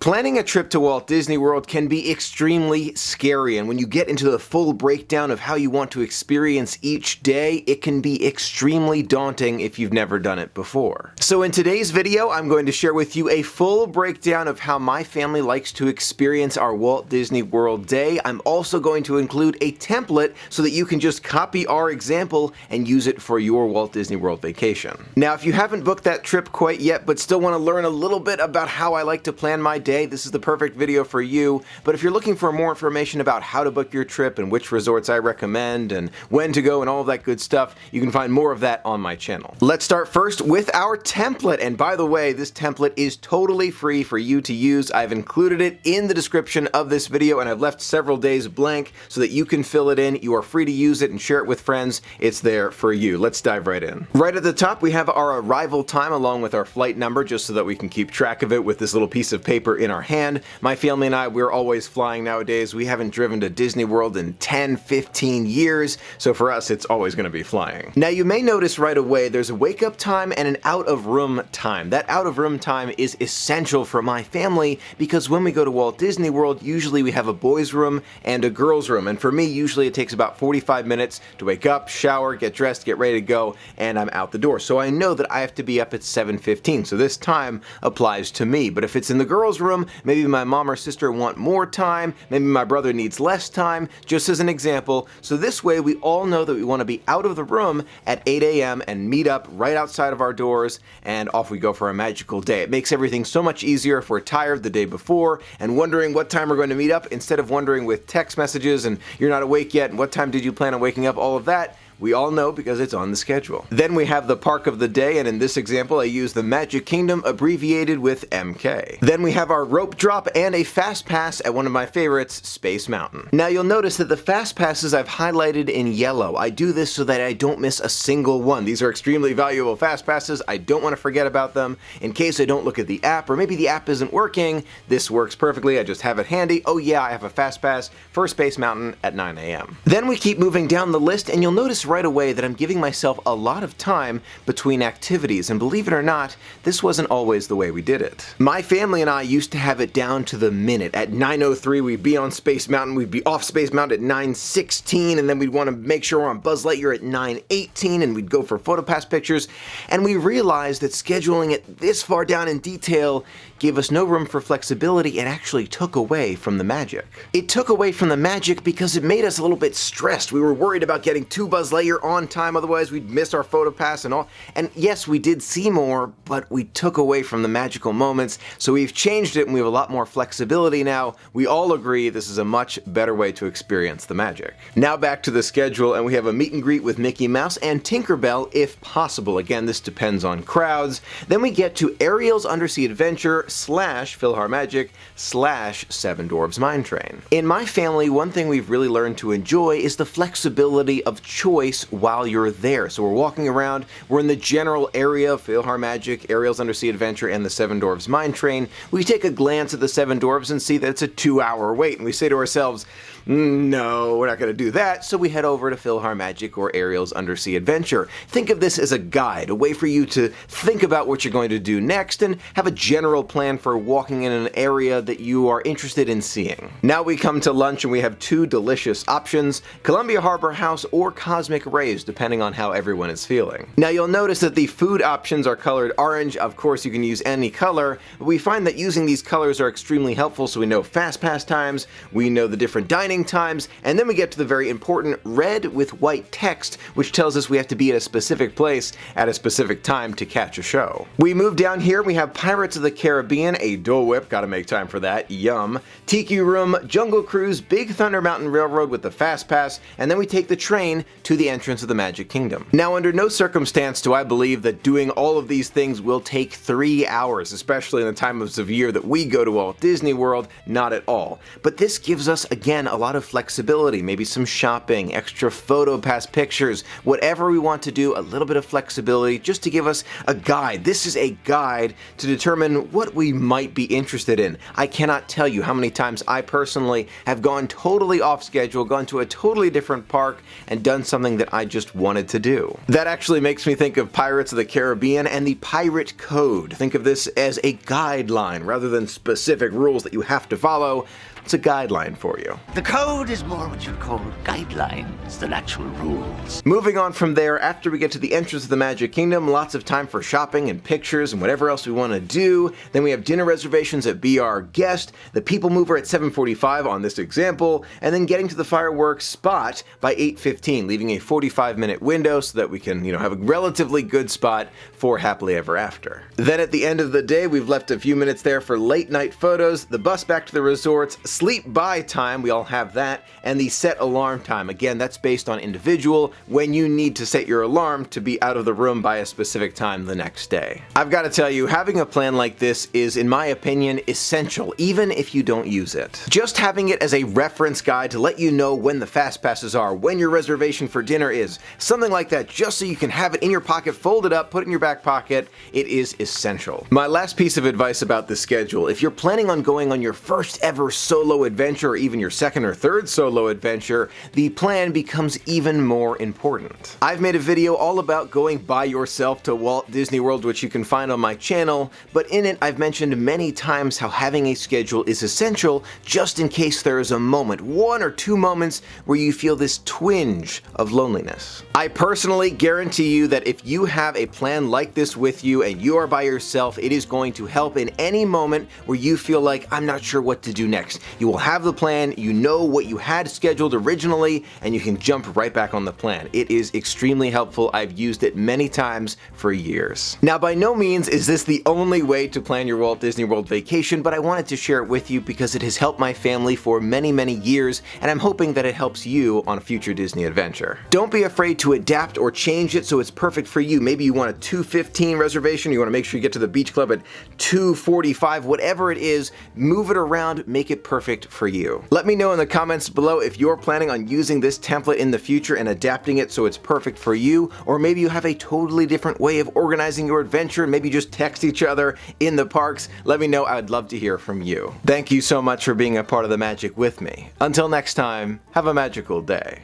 Planning a trip to Walt Disney World can be extremely scary, and when you get into the full breakdown of how you want to experience each day, it can be extremely daunting if you've never done it before. So in today's video, I'm going to share with you a full breakdown of how my family likes to experience our Walt Disney World day. I'm also going to include a template so that you can just copy our example and use it for your Walt Disney World vacation. Now, if you haven't booked that trip quite yet, but still want to learn a little bit about how I like to plan my day, this is the perfect video for you. But if you're looking for more information about how to book your trip and which resorts I recommend and when to go and all of that good stuff, you can find more of that on my channel. Let's start first with our template. And by the way, this template is totally free for you to use. I've included it in the description of this video, and I've left several days blank so that you can fill it in. You are free to use it and share it with friends. It's there for you. Let's dive right in. Right at the top, we have our arrival time along with our flight number, just so that we can keep track of it with this little piece of paper in our hand. My family and I, we're always flying nowadays. We haven't driven to Disney World in 10, 15 years, so for us, it's always going to be flying. Now, you may notice right away there's a wake-up time and an out-of-room time. That out-of-room time is essential for my family because when we go to Walt Disney World, usually we have a boys' room and a girls' room, and for me, usually it takes about 45 minutes to wake up, shower, get dressed, get ready to go, and I'm out the door. So I know that I have to be up at 7:15, so this time applies to me. But if it's in the girls' room, maybe my mom or sister want more time, maybe my brother needs less time, just as an example. So this way we all know that we want to be out of the room at 8 a.m. and meet up right outside of our doors, and off we go for a magical day. It makes everything so much easier if we're tired the day before and wondering what time we're going to meet up, instead of wondering with text messages and you're not awake yet and what time did you plan on waking up, all of that. We all know because it's on the schedule. Then we have the park of the day, and in this example I use the Magic Kingdom abbreviated with MK. Then we have our rope drop and a fast pass at one of my favorites, Space Mountain. Now you'll notice that the fast passes I've highlighted in yellow. I do this so that I don't miss a single one. These are extremely valuable fast passes. I don't want to forget about them. In case I don't look at the app, or maybe the app isn't working, this works perfectly. I just have it handy. Oh yeah, I have a fast pass for Space Mountain at 9 a.m. Then we keep moving down the list, and you'll notice right away that I'm giving myself a lot of time between activities, and believe it or not, this wasn't always the way we did it. My family and I used to have it down to the minute. At 9:03 we'd be on Space Mountain, we'd be off Space Mountain at 9:16, and then we'd want to make sure we're on Buzz Lightyear at 9:18, and we'd go for PhotoPass pictures, and we realized that scheduling it this far down in detail gave us no room for flexibility and actually took away from the magic. It took away from the magic because it made us a little bit stressed. We were worried about getting to Buzz Lightyear on time, otherwise we'd miss our PhotoPass and all. And yes, we did see more, but we took away from the magical moments, so we've changed it and we have a lot more flexibility now. We all agree this is a much better way to experience the magic. Now back to the schedule, and we have a meet and greet with Mickey Mouse and Tinkerbell if possible. Again, this depends on crowds. Then we get to Ariel's Undersea Adventure / PhilharMagic / Seven Dwarfs Mine Train. In my family, one thing we've really learned to enjoy is the flexibility of choice while you're there. So we're walking around, we're in the general area of PhilharMagic, Ariel's Undersea Adventure, and the Seven Dwarfs Mine Train. We take a glance at the Seven Dwarfs and see that it's a 2-hour wait, and we say to ourselves, no, we're not going to do that, so we head over to PhilharMagic or Ariel's Undersea Adventure. Think of this as a guide, a way for you to think about what you're going to do next and have a general plan for walking in an area that you are interested in seeing. Now we come to lunch, and we have two delicious options, Columbia Harbor House or Cosmic Rays, depending on how everyone is feeling. Now you'll notice that the food options are colored orange. Of course you can use any color, but we find that using these colors are extremely helpful, so we know fast pass times, we know the different dining times, and then we get to the very important red with white text, which tells us we have to be at a specific place at a specific time to catch a show. We move down here, we have Pirates of the Caribbean, a Dole Whip, gotta make time for that, yum, Tiki Room, Jungle Cruise, Big Thunder Mountain Railroad with the Fast Pass, and then we take the train to the entrance of the Magic Kingdom. Now, under no circumstance do I believe that doing all of these things will take 3 hours, especially in the time of year that we go to Walt Disney World, not at all. But this gives us, again, a lot of flexibility, maybe some shopping, extra PhotoPass pictures, whatever we want to do, a little bit of flexibility just to give us a guide. This is a guide to determine what we might be interested in. I cannot tell you how many times I personally have gone totally off schedule, gone to a totally different park, and done something that I just wanted to do. That actually makes me think of Pirates of the Caribbean and the Pirate Code. Think of this as a guideline rather than specific rules that you have to follow. It's a guideline for you. The code is more what you'd call guidelines than actual rules. Moving on from there, after we get to the entrance of the Magic Kingdom, lots of time for shopping and pictures and whatever else we want to do. Then we have dinner reservations at Be Our Guest, the People Mover at 7:45 on this example, and then getting to the fireworks spot by 8:15, leaving a 45-minute window so that we can, have a relatively good spot for Happily Ever After. Then at the end of the day, we've left a few minutes there for late night photos, the bus back to the resorts, sleep by time, we all have that, and the set alarm time. Again, that's based on individual, when you need to set your alarm to be out of the room by a specific time the next day. I've got to tell you, having a plan like this is, in my opinion, essential, even if you don't use it. Just having it as a reference guide to let you know when the fast passes are, when your reservation for dinner is, something like that, just so you can have it in your pocket, fold it up, put it in your back pocket, it is essential. My last piece of advice about the schedule: if you're planning on going on your first ever solo adventure, or even your second or third solo adventure, the plan becomes even more important. I've made a video all about going by yourself to Walt Disney World, which you can find on my channel, but in it I've mentioned many times how having a schedule is essential just in case there is a moment, 1 or 2 moments, where you feel this twinge of loneliness. I personally guarantee you that if you have a plan like this with you and you are by yourself, it is going to help in any moment where you feel like, I'm not sure what to do next. You will have the plan, you know what you had scheduled originally, and you can jump right back on the plan. It is extremely helpful. I've used it many times for years. Now, by no means is this the only way to plan your Walt Disney World vacation, but I wanted to share it with you because it has helped my family for many, many years, and I'm hoping that it helps you on a future Disney adventure. Don't be afraid to adapt or change it so it's perfect for you. Maybe you want a 2:15 reservation, you want to make sure you get to the beach club at 2:45, whatever it is, move it around, make it perfect for you. Let me know in the comments below if you're planning on using this template in the future and adapting it so it's perfect for you, or maybe you have a totally different way of organizing your adventure and maybe just text each other in the parks. Let me know, I'd love to hear from you. Thank you so much for being a part of the magic with me. Until next time, have a magical day.